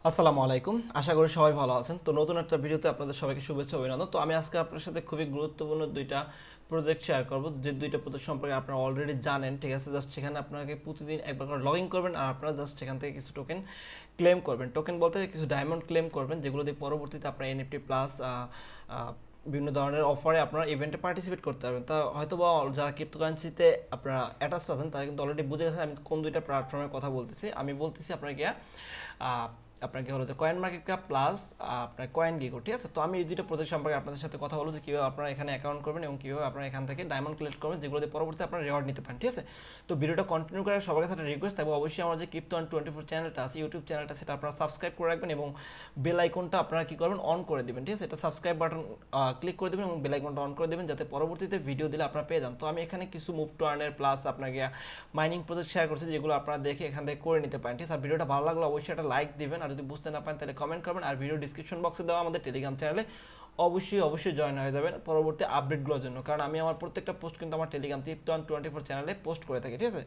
আসসালামু আলাইকুম, আশা করি সবাই ভালো আছেন। তো নতুন একটা ভিডিওতে আপনাদের সবাইকে শুভেচ্ছা অভিনন্দন। তো আমি আজকে আপনার সাথে খুবই গুরুত্বপূর্ণ দুইটা প্রজেক্ট শেয়ার করব, যে দুইটা প্রজেক্ট সম্পর্কে আপনারা অলরেডি জানেন, ঠিক আছে। জাস্ট সেখানে আপনাকে প্রতিদিন একবার করে লগ ইন করবেন আর আপনারা জাস্ট সেখান থেকে কিছু টোকেন ক্লেম করবেন। টোকেন বলতে কিছু ডায়মন্ড ক্লেম করবেন, যেগুলো দিয়ে পরবর্তীতে আপনার এনএফটি প্লাস বিভিন্ন ধরনের অফারে আপনারা ইভেন্টে পার্টিসিপেট করতে পারবেন। তা হয়তো বা যারা ক্রিপ্টোকারেন্সিতে আপনারা অ্যাটাচ আছেন তারা কিন্তু অলরেডি বুঝে গেছেন আমি কোন দুইটা প্ল্যাটফর্মের কথা বলতেছি। আমি বলতেছি আপনাকে আপনাকে হলো যে কয়েন মার্কেট ক্যাপ প্লাস আপনার কয়েন গেকো, ঠিক আছে। তো আমি এই দুইটা প্রজেক্ট সম্পর্কে আপনাদের সাথে কথা বলবো যে কীভাবে আপনারা এখানে অ্যাকাউন্ট করবেন এবং কীভাবে আপনারা এখান থেকে ডায়মন্ড কালেক্ট করবেন, যেগুলো দিয়ে পরবর্তীতে আপনারা রিওয়ার্ড নিতে পারেন, ঠিক আছে। তো ভিডিওটা কন্টিনিউ করার সবার কাছে একটা রিকোয়েস্ট থাকবে, অবশ্যই আমার যে ক্রিপ্টো24 চ্যানেলটা আছে, ইউটিউব চ্যানেলটা, সেটা আপনারা সাবস্ক্রাইব করে রাখবেন এবং বেল আইকনটা আপনারা কী করবেন, অন করে দেবেন, ঠিক আছে। এটা সাবস্ক্রাইব বাটন ক্লিক করে দেবেন এবং বেল আইকনটা অন করে দেবেন, যাতে পরবর্তীতে ভিডিও দিলে আপনারা পেয়ে যান। তো আমি এখানে কিছু মুভ টু আর্নের প্লাস আপনাকে মাইনিং প্রজেক্ট শেয়ার করছি, যেগুলো আপনারা দেখে এখান থেকে করে নিতে পারেন, ঠিক আছে। আর ভিডিওটা ভালো লাগলে অবশ্যই একটা লাইক দিবেন, আর যদি বুঝতে না পারেন তাহলে কমেন্ট করবেন, আর ভিডিও ডিসক্রিপশন বক্সে দেওয়া আমাদের টেলিগ্রাম চ্যানেলে অবশ্যই জয়েন হয়ে যাবেন পরবর্তী আপডেটগুলোর জন্য, কারণ আমি আমার প্রত্যেকটা পোস্ট কিন্তু আমার টেলিগ্রাম ক্রিপ্টো24 চ্যানেলে পোস্ট করে থাকি, ঠিক আছে।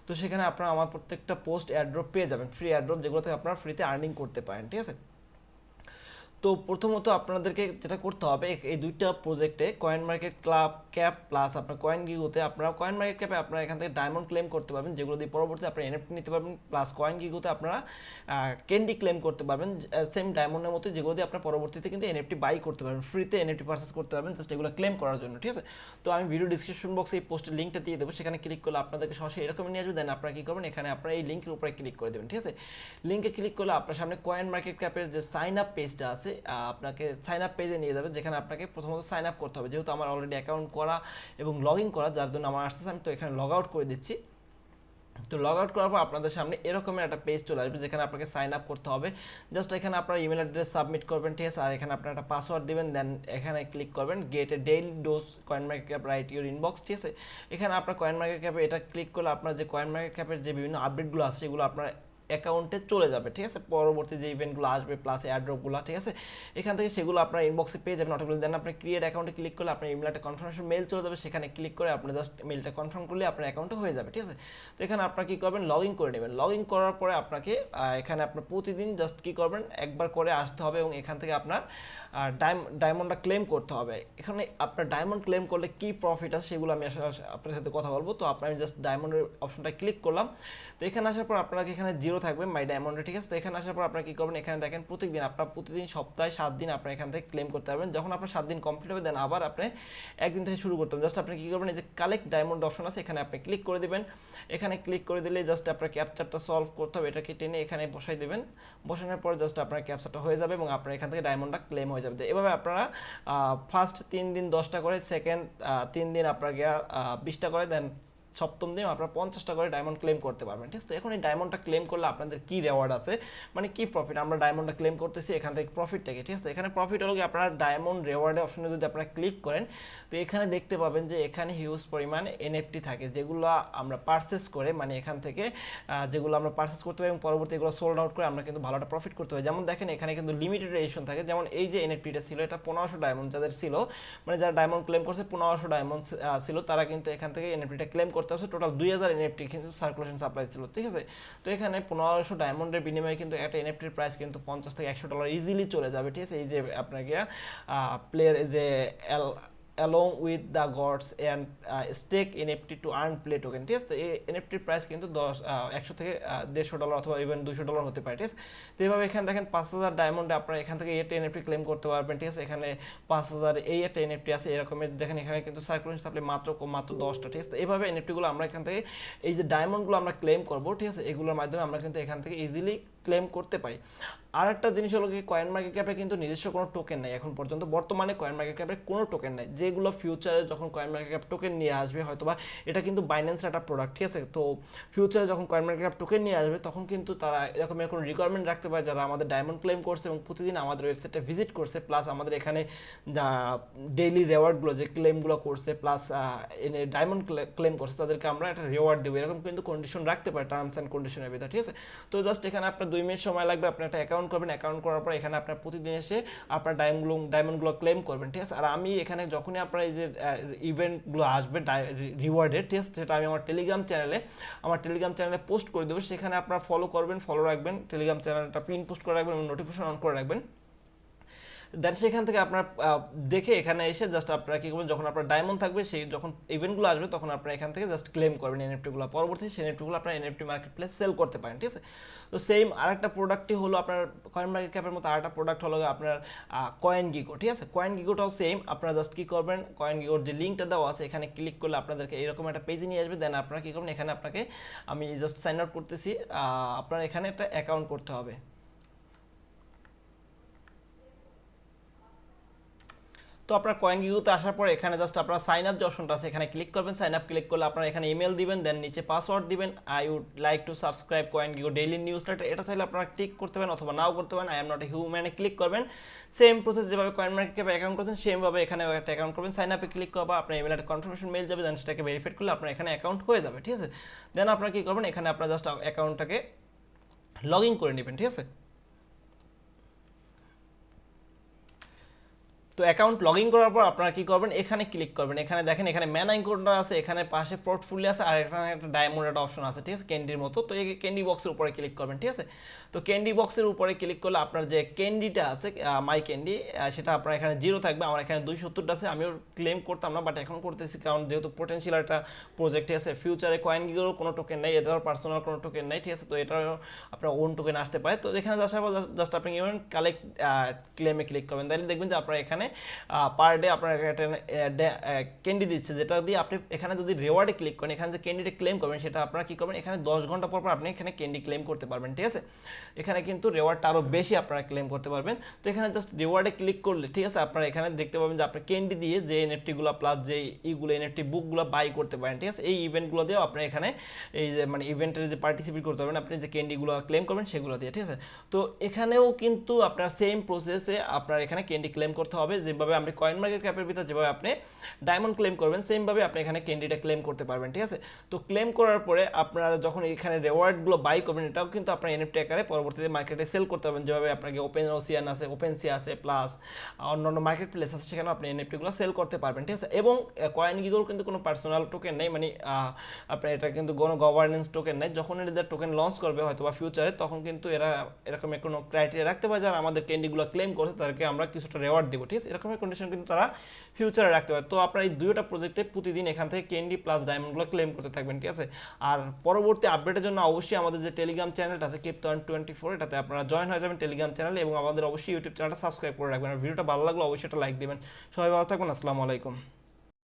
তো সেখানে আপনারা আমার প্রত্যেকটা পোস্ট এয়ারড্রপ পেয়ে যাবেন, ফ্রি এয়ারড্রপ, যেগুলো থেকে আপনারা ফ্রিতে আর্নিং করতে পারেন, ঠিক আছে। তো প্রথমত আপনাদেরকে যেটা করতে হবে, এই দুইটা প্রজেক্টে কয়েন মার্কেট ক্যাপ প্লাস আপনার কয়েন গিগোতে আপনারা কয়েন মার্কেট ক্যাপে আপনারা এখান থেকে ডায়মন্ড ক্লেম করতে পারবেন, যেগুলো দিয়ে পরবর্তীতে আপনারা এনএফটি নিতে পারবেন, প্লাস কয়েন গিগোতে আপনারা ক্যান্ডি ক্লেম করতে পারবেন, সেম ডায়মন্ডের মতো, যেগুলো দিয়ে আপনারা পরবর্তীতে কিন্তু এনএফটি বাই করতে পারবেন, ফ্রিতে এনএফটি পারচেস করতে পারবেন, জাস্ট এগুলো ক্লেম করার জন্য, ঠিক আছে। তো আমি ভিডিও ডিসক্রিপশন বক্সে এই পোস্টের লিঙ্কটা দিয়ে দেবো, সেখানে ক্লিক করলে আপনাদেরকে সরাসরি এরকমই নিয়ে আসবে। দেন আপনারা কী করবেন, এখানে আপনারা এই লিঙ্কের উপরে ক্লিক করে দেবেন, ঠিক আছে। লিঙ্কে ক্লিক করলে আপনার সামনে কয়েন মার্কেট ক্যাপের যে সাইন আপ পেজটা আছে, আপনাকে সাইন আপ পেজে নিয়ে যাবে, যেখানে আপনাকে প্রথমত সাইন আপ করতে হবে। যেহেতু আমার অলরেডি অ্যাকাউন্ট করা এবং লগ ইন করা, যার জন্য আমার আসতেছে, আমি তো এখানে লগ আউট করে দিচ্ছি। তো লগ আউট করার পর আপনাদের সামনে এরকমের একটা পেজ চলে আসবে, যেখানে আপনাকে সাইন আপ করতে হবে। জাস্ট এখানে আপনার ইমেল অ্যাড্রেস সাবমিট করবেন, ঠিক আছে। আর এখানে আপনার একটা পাসওয়ার্ড দিবেন, দেন এখানে ক্লিক করবেন gate A daily dose coin market cap right your inbox, ঠিক আছে। এখানে আপনার কয়েন মার্কেট ক্যাপে এটা ক্লিক করলে আপনার যে কয়েন মার্কেট ক্যাপের যে বিভিন্ন আপডেটগুলো আছে সেগুলো আপনার অ্যাকাউন্টে চলে যাবে, ঠিক আছে। পরবর্তী যে ইভেন্টগুলো আসবে প্লাস এয়ারড্রপগুলো, ঠিক আছে, এখান থেকে সেগুলো আপনার ইনবক্সে পেয়ে যাবেন অটোমেটিক। দেন আপনি ক্রিয়েট অ্যাকাউন্টে ক্লিক করলে আপনার ইমেল একটা কনফার্মেশন মেল চলে যাবে, সেখানে ক্লিক করে আপনি জাস্ট মেলটা কনফার্ম করলে আপনার অ্যাকাউন্টে হয়ে যাবে, ঠিক আছে। তো এখানে আপনার কী করবেন, লগ ইন করে নেবেন। লগ ইন করার পরে আপনাকে এখানে আপনার প্রতিদিন জাস্ট কী করবেন, একবার করে আসতে হবে এবং এখান থেকে আপনার ডায়মন্ডটা ক্লেম করতে হবে। এখানে আপনার ডায়মন্ড ক্লেম করলে কি প্রফিট আছে সেগুলো আমি আসলে আপনার সাথে কথা বলবো। তো আপনার আমি জাস্ট ডায়মন্ডের অপশনটা ক্লিক করলাম। তো এখানে আসার পর আপনাকে এখানে জিরো থাকবে মাই ডায়মন্ডে, ঠিক আছে। তো এখানে আসার পর আপনারা কী করবেন, এখানে দেখেন প্রতিদিন সপ্তাহে 7 দিন আপনার এখান থেকে ক্লেম করতে পারবেন। যখন আপনার 7 দিন কমপ্লিট হবে দেন আবার আপনি একদিন থেকে শুরু করতে হবে। জাস্ট আপনি কী করবেন, এই যে কালেক্ট ডায়মন্ড অপশন আছে, এখানে আপনি ক্লিক করে দেবেন। এখানে ক্লিক করে দিলে জাস্ট আপনার ক্যাপচারটা সলভ করতে হবে, এটাকে টেনে এখানে বসাই দেবেন। বসানোর পর জাস্ট আপনার ক্যাপচারটা হয়ে যাবে এবং আপনার এখান থেকে ডায়মন্ডটা ক্লেম হয়ে যাবে। এভাবে আপনারা ফার্স্ট 3 দিন 10টা করে, সেকেন্ড 3 দিন আপনাকে 20টা করে, দেন সপ্তম দিন আপনারা 50টা করে ডায়মন্ড ক্লেম করতে পারবেন, ঠিক আছে। তো এখন এই ডায়মন্ডটা ক্লেম করলে আপনাদের কি রেওয়ার্ড আছে, মানে কি প্রফিট, আমরা ডায়মন্ডটা ক্লেম করতেছি এখান থেকে প্রফিটটাকে, ঠিক আছে। এখানে প্রফিট হলো কি, আপনারা ডায়মন্ড রেওয়ার্ডে অপশনে যদি আপনারা ক্লিক করেন, তো এখানে দেখতে পাবেন যে এখানে হিউজ পরিমাণ এনএফটি থাকে, যেগুলো আমরা পারচেস করে, মানে এখান থেকে যেগুলো আমরা পারচেস করতে পারি এবং পরবর্তী এগুলো সোল্ড আউট করে আমরা কিন্তু ভালো একটা প্রফিট করতে পারি। যেমন দেখেন এখানে কিন্তু লিমিটেড এডিশন থাকে, যেমন এই যে এনএফটিটা ছিল এটা 1500 ডায়মন্ড যাদের ছিল, মানে যারা ডায়মন্ড ক্লেম করছে 1500 ডায়মন্ড ছিল, তারা কিন্তু এখান থেকে এনএফটিটা ক্লেম করতে পারছে। টোটাল 2000 এনএফটি কিন্তু সার্কুলেশন সাপ্লাই ছিল, ঠিক আছে। তো এখানে 1500 ডায়মন্ডের বিনিময়ে কিন্তু একটা এনএফটির প্রাইস কিন্তু $50 থেকে $100 ইজিলি চলে যাবে, ঠিক আছে। এই যে আপনাকে প্লেয়ার যে along with the gods and stake NFT to earn play token, ঠিক আছে। এই এনএফটির প্রাইস কিন্তু 100 থেকে $150 অথবা ইভেন $200 হতে পারে, ঠিক আছে। তো এইভাবে এখানে দেখেন 5000 ডায়মন্ডে আপনারা এখান থেকে একটা এনএফটি ক্লেম করতে পারবেন, ঠিক আছে। এখানে 5000 এই একটা এনএফটি আছে এরকমের, দেখেন এখানে কিন্তু সার্কুলেশন সাপ্লাই মাত্র 10টা, ঠিক আছে। এইভাবে এনএফটিগুলো আমরা এখান থেকে এই যে ডায়মন্ডগুলো আমরা ক্লেম করবো, ঠিক আছে, এগুলোর মাধ্যমে আমরা কিন্তু এখান থেকে ইজিলি ক্লেম করতে পারি। আর একটা জিনিস হলো কি, কয়েন মার্কেট ক্যাপে কিন্তু নিজস্ব কোনো টোকেন নেই এখন পর্যন্ত, বর্তমানে কয়েন মার্কেট ক্যাপে কোনো টোকেন নেই। যেগুলো ফিউচারে যখন কয়েন মার্কেট ক্যাপ টোকেন নিয়ে আসবে, হয়তোবা এটা কিন্তু বাইন্যান্সের একটা প্রোডাক্ট, ঠিক আছে। তো ফিউচারে যখন কয়েন মার্কেট ক্যাপ টোকেন নিয়ে আসবে তখন কিন্তু তারা এরকমের কোনো রিকোয়ারমেন্ট রাখতে পারে, যারা আমাদের ডায়মন্ড ক্লেম করছে এবং প্রতিদিন আমাদের ওয়েবসাইটটা ভিজিট করছে, প্লাস আমাদের এখানে ডেইলি রেওয়ার্ডগুলো যে ক্লেমগুলো করছে, প্লাস ডায়মন্ড ক্লেম করছে, তাদেরকে আমরা একটা রেওয়ার্ড দেবো, এরকম কিন্তু কন্ডিশন রাখতে পারে টার্মস অ্যান্ড কন্ডিশনের ভিতরে, ঠিক আছে। তো জাস্ট এখানে আপনার 2 মিনিট সময় লাগবে, আপনি একটা অ্যাকাউন্ট করবেন, অ্যাকাউন্ট করার পর এখানে আপনার প্রতিদিন এসে আপনার ডায়মন্ডগুলো ক্লেম করবেন, ঠিক আছে। আর আমি এখানে যখনই আপনার এই যে ইভেন্টগুলো আসবে রিওয়ার্ডের, ঠিক আছে, সেটা আমি আমার টেলিগ্রাম চ্যানেলে পোস্ট করে দেবো, সেখানে আপনারা ফলো করবেন, ফলো রাখবেন, টেলিগ্রাম চ্যানেলটা পিন পোস্ট করে রাখবেন এবং নোটিফিকেশন অন করে রাখবেন। দেন সেখান থেকে আপনার দেখে এখানে এসে জাস্ট আপনারা কি করবেন, যখন আপনার ডায়মন্ড থাকবে, সেই যখন ইভেন্টগুলো আসবে তখন আপনারা এখান থেকে জাস্ট ক্লেম করবেন এনএফটিগুলো, পরবর্তী সেই এনএফটিগুলো আপনার এনএফটি মার্কেট প্লেস সেল করতে পারেন, ঠিক আছে। তো সেম আরেকটা প্রোডাক্টই হলো আপনার কয়েন মার্কেট ক্যাপের মতো আরেকটা প্রোডাক্ট হলো আপনার কয়েন গিগো, ঠিক আছে। কয়েন গিগোটাও সেম, আপনারা জাস্ট কি করবেন, কয়েন গিগোর যে লিঙ্কটা দেওয়া আছে এখানে ক্লিক করলে আপনাদেরকে এরকম একটা পেজে নিয়ে আসবে। দেন আপনারা কি করবেন, এখানে আপনাকে আমি জাস্ট সাইন আউট করতেছি, আপনার এখানে একটা অ্যাকাউন্ট করতে হবে। তো আপনার কয়েন গিগোতে আসার পর এখানে জাস্ট আপনার সাইন আপ যে অপশনটা আছে এখানে ক্লিক করবেন, সাইন আপ ক্লিক করলে আপনারা এখানে ইমেল দিবেন, দেন নিচে পাসওয়ার্ড দিবেন, I would like to subscribe CoinGecko daily newsletter, এটা চাইলে আপনারা ক্লিক করতে পারেন অথবা নাও করতে পারেন, আই এম নট এ হিউম্যানে ক্লিক করবেন। সেম প্রসেস যেভাবে কয়েন মার্কেট ক্যাপে অ্যাকাউন্ট করছেন সেমভাবে এখানে একটা অ্যাকাউন্ট করবেন, সাইন আপে ক্লিক করবা, আপনার ইমেলে একটা কনফার্মেশন মেল যাবে, দেন সেটাকে ভেরিফাইড করলে আপনার এখানে অ্যাকাউন্ট হয়ে যাবে, ঠিক আছে। দেন আপনারা কি করবেন, এখানে আপনারা জাস্ট অ্যাকাউন্টটাকে লগ ইন করে নেবেন, ঠিক আছে। তো অ্যাকাউন্ট লগ ইন করার পর আপনারা কি করবেন, এখানে ক্লিক করবেন, এখানে দেখেন এখানে ম্যান আইকনটা আছে, এখানে পাশে পোর্টফোলিও আছে, আর এখানে একটা ডায়মন্ড একটা অপশন আছে, ঠিক আছে, ক্যান্ডির মতো। তো এই ক্যান্ডি বক্সের উপরে ক্লিক করবেন, ঠিক আছে। তো ক্যান্ডি বক্সের উপরে ক্লিক করলে আপনার যে ক্যান্ডিটা আছে মাই ক্যান্ডি, সেটা আপনার এখানে 0 থাকবে, আমার এখানে 270টা আছে, আমিও ক্লেম করতাম না বাট এখন করতেছি, কারণ যেহেতু পোটেনশিয়াল একটা প্রজেক্ট আছে, ফিউচারে কয়েন গিগোরও কোনো টোকেন নেই, এটারও পার্সোনাল কোনো টোকেন নেই, ঠিক আছে। তো এটারও আপনার ওন টোকেন আসতে পারে। তো এখানে জাস্ট আপনি কালেক্ট ক্লেমে ক্লিক করবেন, তাহলে দেখবেন যে আপনার এখানে পার ডে আপনার একটা ক্যান্ডি দিচ্ছে, যেটা দিয়ে আপনি এখানে যদি রেওয়ার্ডে ক্লিক করেন, এখানে যে ক্যান্ডিটা ক্লেম করবেন সেটা আপনারা কি করবেন, এখানে 10 ঘন্টা পর আপনি এখানে ক্যান্ডি ক্লেম করতে পারবেন, ঠিক আছে। এখানে কিন্তু রেওয়ার্ডটা আরও বেশি আপনারা ক্লেম করতে পারবেন। তো এখানে জাস্ট রেওয়ার্ডে ক্লিক করলে, ঠিক আছে, আপনারা এখানে দেখতে পাবেন যে আপনার ক্যান্ডি দিয়ে যে এনএফটিগুলো প্লাস যে এইগুলো এনএফটি বুকগুলো বাই করতে পারেন, ঠিক আছে। এই ইভেন্টগুলো দিয়েও আপনি এখানে এই যে মানে ইভেন্টের যে পার্টিসিপেট করতে পারবেন, আপনি যে ক্যান্ডিগুলো ক্লেম করবেন সেগুলো দিয়ে, ঠিক আছে। তো এখানেও কিন্তু আপনার সেম প্রসেসে আপনার এখানে ক্যান্ডি ক্লেম করতে হবে, যেভাবে আপনি কয়েন মার্কেট ক্যাপের ভিতরে যেভাবে আপনি ডায়মন্ড ক্লেম করবেন সেমভাবে আপনি এখানে ক্যান্ডিটা ক্লেম করতে পারবেন, ঠিক আছে। তো ক্লেম করার পরে আপনারা যখন এখানে রেওয়ার্ডগুলো বাই করবেন, এটাও কিন্তু আপনার এনএফটি আকারে পরবর্তীতে মার্কেটে সেল করতে পারবেন, যেভাবে আপনাকে ওপেন ওসিয়ান আছে, ওপেনসি আছে, প্লাস অন্যান্য মার্কেট প্লেস আছে, সেখানে আপনি এনএফটিগুলো সেল করতে পারবেন, ঠিক আছে। এবং কয়েন গিগোর কিন্তু কোনো পার্সোনাল টোকেন নেই, মানে আপনার এটা কিন্তু কোনো গভর্নেন্স টোকেন নেই। যখন এদের টোকেন লঞ্চ করবে হয়তো বা ফিউচারে, তখন কিন্তু এরা এরকম কোনো ক্রাইটেরিয়া রাখতে পারে যারা আমাদের ক্যান্ডিগুলো ক্লেম করছে তাদেরকে আমরা কিছুটা রেওয়ার্ড দেবো, ঠিক আছে, এরকমের কন্ডিশন কিন্তু তারা ফিউচারে রাখতে পারে। তো আপনার এই দুইটা প্রজেক্টে প্রতিদিন এখান থেকে ক্যান্ডি প্লাস ডায়মন্ডগুলো ক্লেম করতে থাকবেন, ঠিক আছে। আর পরবর্তী আপডেটের জন্য অবশ্যই আমাদের যে টেলিগ্রাম চ্যানেলটা আছে ক্রিপ্টো24, এটাতে আপনারা জয়েন হয়ে যাবেন টেলিগ্রাম চ্যানেলে, এবং আমাদের অবশ্যই ইউটিউব চ্যানেলটা সাবস্ক্রাইব করে রাখবেন। আর ভিডিওটা ভালো লাগলে অবশ্যই একটা লাইক দেবেন। সবাই ভালো থাকবেন, আসসালামু আলাইকুম।